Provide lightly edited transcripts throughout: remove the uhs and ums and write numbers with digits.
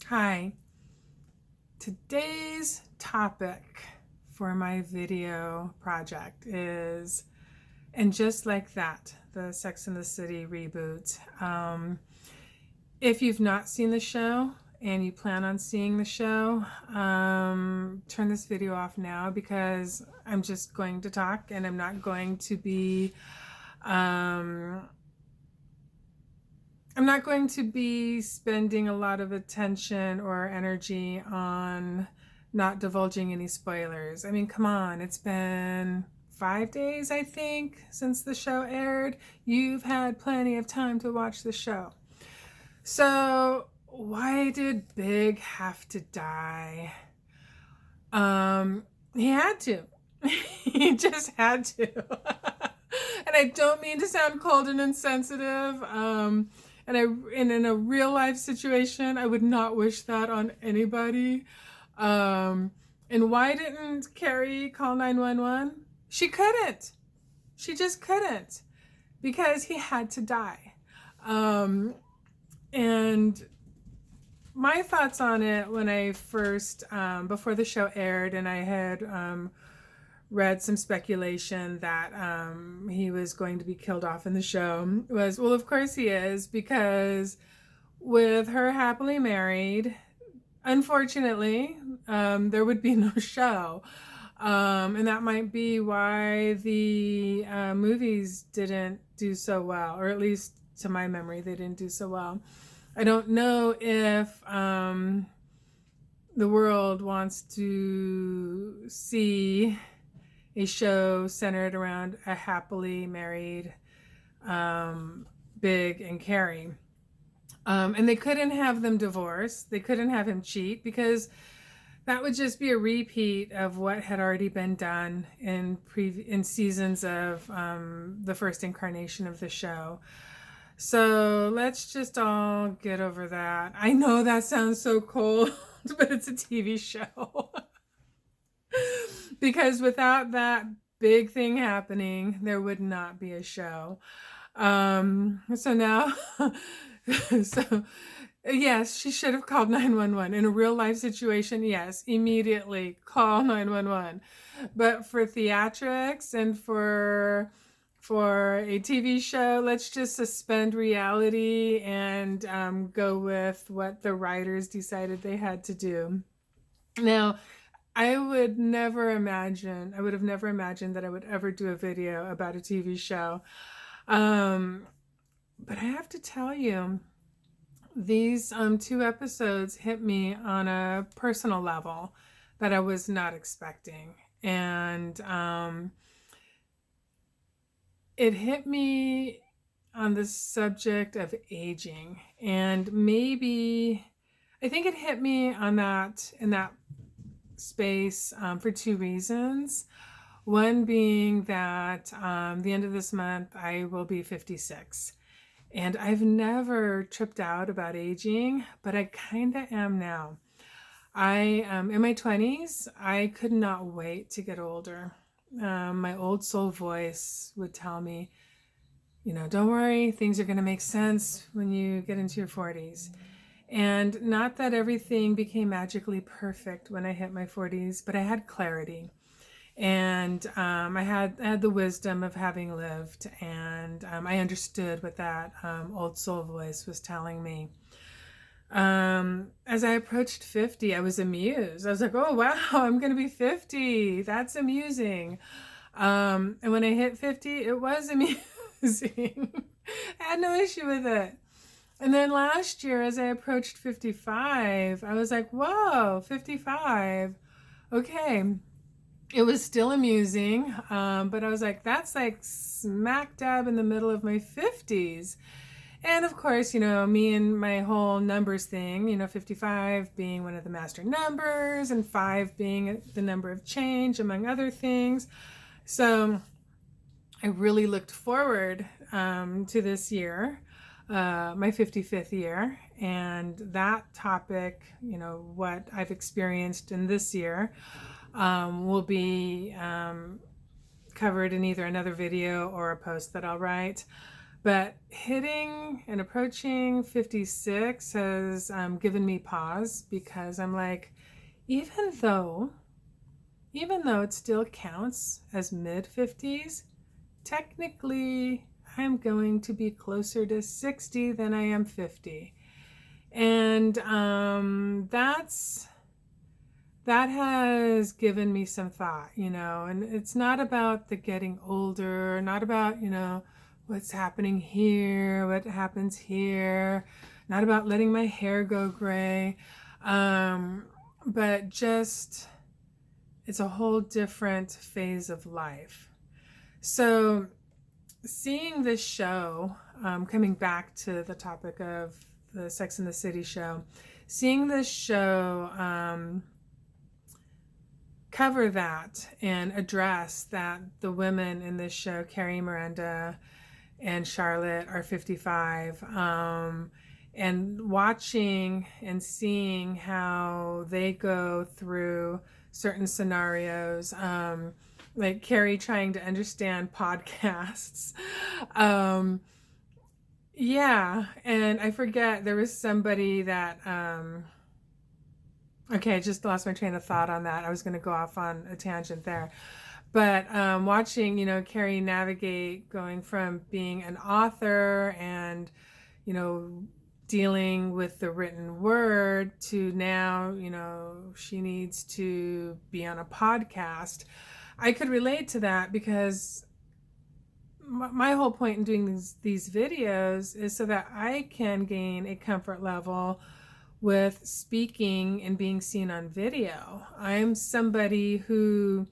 Hi, today's topic for my video project is, and just like that, the Sex and the City reboot. If you've not seen the show and you plan on seeing the show, turn this video off now because I'm just going to talk and I'm not going to be I'm not going to be spending a lot of attention or energy on not divulging any spoilers. I mean, come on, it's been 5 days, I think, since the show aired. You've had plenty of time to watch the show. So, why did Big have to die? He had to. He just had to. And I don't mean to sound cold and insensitive. And in a real life situation, I would not wish that on anybody. And why didn't Carrie call 911? She couldn't. She just couldn't, because he had to die. And my thoughts on it when I first, before the show aired, and I had read some speculation that he was going to be killed off in the show, was, well, of course he is, because with her happily married, unfortunately, there would be no show. And that might be why the movies didn't do so well, or at least to my memory, they didn't do so well. I don't know if the world wants to see a show centered around a happily married Big and Carrie. And they couldn't have them divorce. They couldn't have him cheat, because that would just be a repeat of what had already been done in seasons of the first incarnation of the show. So let's just all get over that. I know that sounds so cold, but it's a TV show. Because without that big thing happening, there would not be a show. So now, so yes, she should have called 911. In a real life situation, yes, immediately call 911. But for theatrics and for a TV show, let's just suspend reality and go with what the writers decided they had to do. Now, I would have never imagined that I would ever do a video about a TV show. But I have to tell you, these 2 episodes hit me on a personal level that I was not expecting. And it hit me on the subject of aging. And maybe, I think it hit me on that, in that space, for 2 reasons. One being that the end of this month I will be 56, and I've never tripped out about aging, but I kind of am now. I am in my 20s. I could not wait to get older. My old soul voice would tell me, don't worry, things are going to make sense when you get into your 40s. And not that everything became magically perfect when I hit my 40s, but I had clarity. And I had the wisdom of having lived, and I understood what that old soul voice was telling me. As I approached 50, I was amused. I was like, oh, wow, I'm going to be 50. That's amusing. And when I hit 50, it was amusing. I had no issue with it. And then last year, as I approached 55, I was like, whoa, 55. Okay. It was still amusing, but I was like, that's like smack dab in the middle of my 50s. And of course, me and my whole numbers thing, 55 being one of the master numbers and 5 being the number of change, among other things. So I really looked forward to this year, my 55th year, and that topic, what I've experienced in this year, will be covered in either another video or a post that I'll write. But hitting and approaching 56 has given me pause, because I'm like, even though it still counts as mid 50s, technically I'm going to be closer to 60 than I am 50. And that has given me some thought, and it's not about the getting older, not about, what's happening here, what happens here, not about letting my hair go gray, but just it's a whole different phase of life. So seeing this show, coming back to the topic of the Sex and the City show, seeing this show cover that and address that the women in this show, Carrie, Miranda, and Charlotte, are 55, and watching and seeing how they go through certain scenarios, like Carrie trying to understand podcasts. Yeah, and I forget, there was somebody that okay, I just lost my train of thought on that. I was going to go off on a tangent there. But watching, Carrie navigate going from being an author and, dealing with the written word to now, she needs to be on a podcast. I could relate to that, because my whole point in doing these videos is so that I can gain a comfort level with speaking and being seen on video. I'm somebody who,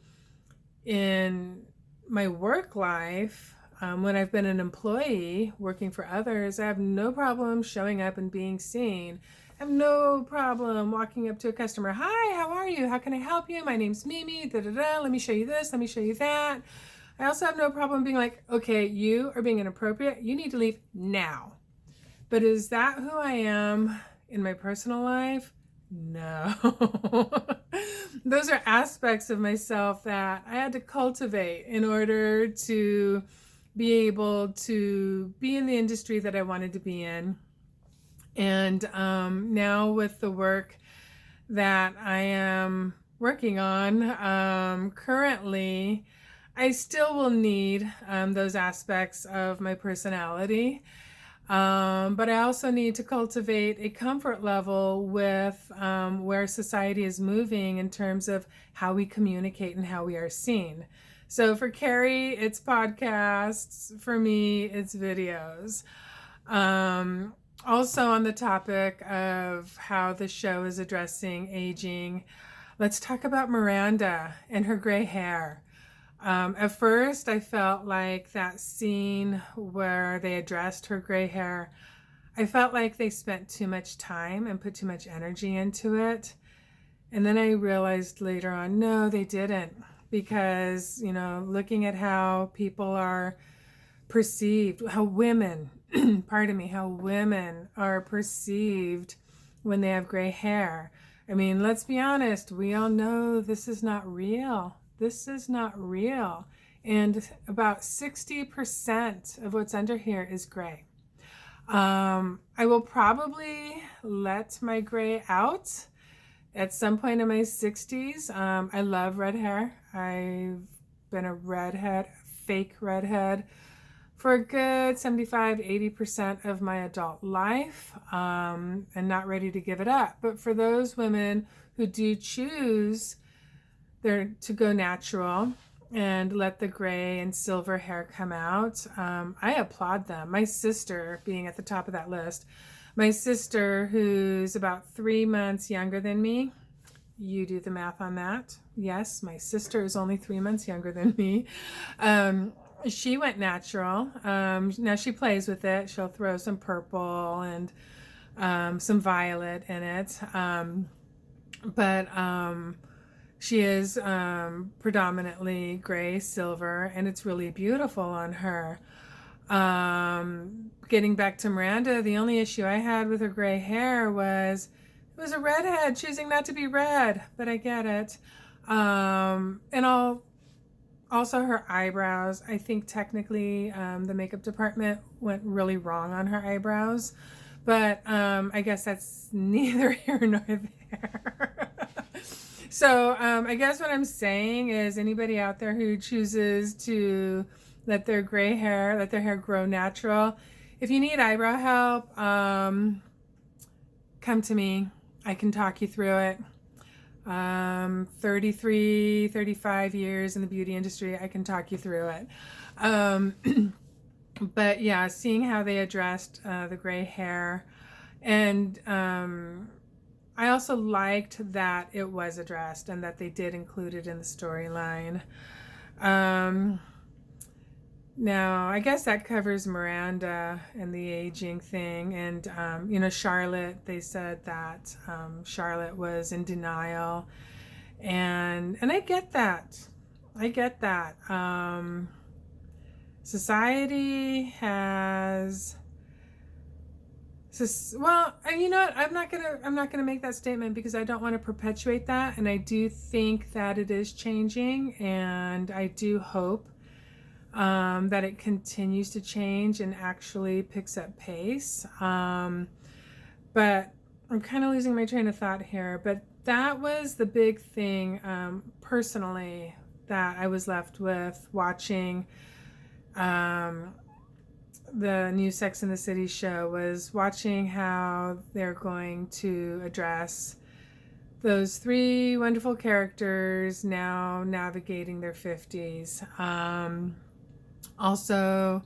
in my work life, when I've been an employee working for others, I have no problem showing up and being seen. I have no problem walking up to a customer. Hi, how are you? How can I help you? My name's Mimi. Da da da. Let me show you this. Let me show you that. I also have no problem being like, okay, you are being inappropriate. You need to leave now. But is that who I am in my personal life? No. Those are aspects of myself that I had to cultivate in order to be able to be in the industry that I wanted to be in. And now with the work that I am working on currently, I still will need those aspects of my personality. But I also need to cultivate a comfort level with where society is moving in terms of how we communicate and how we are seen. So for Carrie, it's podcasts. For me, it's videos. Also on the topic of how the show is addressing aging, let's talk about Miranda and her gray hair. At first, I felt like that scene where they addressed her gray hair, I felt like they spent too much time and put too much energy into it. And then I realized later on, no, they didn't. Because, looking at how people are perceived, how women, how women are perceived when they have gray hair. I mean, let's be honest, we all know this is not real. This is not real. And about 60% of what's under here is gray. I will probably let my gray out at some point in my 60s. I love red hair. I've been a redhead, fake redhead, for a good 75-80% of my adult life, and not ready to give it up. But for those women who do choose to go natural and let the gray and silver hair come out, I applaud them. My sister being at the top of that list. My sister, who's about 3 months younger than me, you do the math on that. Yes, my sister is only 3 months younger than me. She went natural. Now she plays with it. She'll throw some purple and some violet in it. But she is predominantly gray, silver, and it's really beautiful on her. Getting back to Miranda, the only issue I had with her gray hair was it was a redhead choosing not to be red, but I get it. And Also, her eyebrows. I think technically the makeup department went really wrong on her eyebrows, but I guess that's neither here nor there. So I guess what I'm saying is anybody out there who chooses to let their hair grow natural, if you need eyebrow help, come to me. I can talk you through it. 33, 35 years in the beauty industry, I can talk you through it. But yeah, seeing how they addressed the gray hair, and I also liked that it was addressed and that they did include it in the storyline. Now, I guess that covers Miranda and the aging thing. And, Charlotte, they said that Charlotte was in denial. And I get that. I get that. Society has... Well, you know what? I'm not gonna make that statement because I don't want to perpetuate that. And I do think that it is changing. And I do hope that it continues to change and actually picks up pace. But I'm kind of losing my train of thought here. But that was the big thing personally that I was left with watching the new Sex and the City show, was watching how they're going to address those three wonderful characters now navigating their 50s. Also,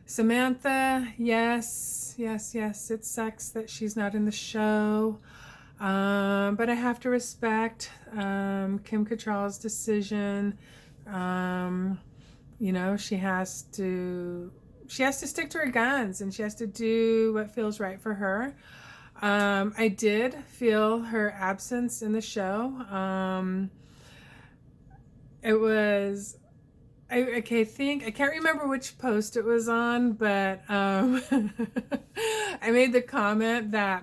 Samantha, yes, it sucks that she's not in the show. But I have to respect Kim Cattrall's decision. She has to stick to her guns, and she has to do what feels right for her. I did feel her absence in the show. It was... I can't remember which post it was on, but I made the comment that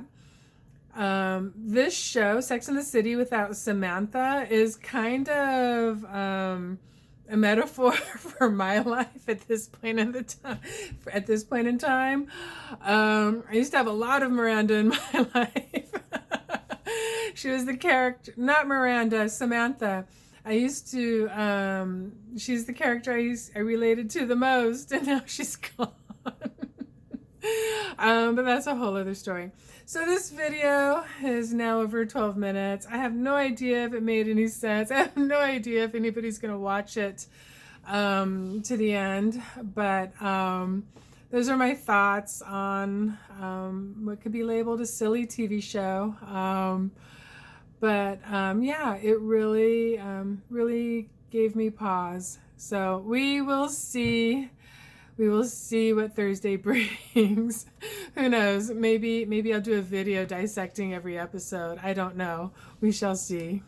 this show, Sex and the City, without Samantha is kind of a metaphor for my life at this point in time. I used to have a lot of Miranda in my life. She was the character, not Miranda, Samantha. I used to, she's the character I related to the most, and now she's gone. But that's a whole other story. So this video is now over 12 minutes. I have no idea if it made any sense. I have no idea if anybody's going to watch it to the end. But those are my thoughts on what could be labeled a silly TV show. But yeah, it really, really gave me pause. So we will see what Thursday brings. Who knows? Maybe I'll do a video dissecting every episode. I don't know. We shall see.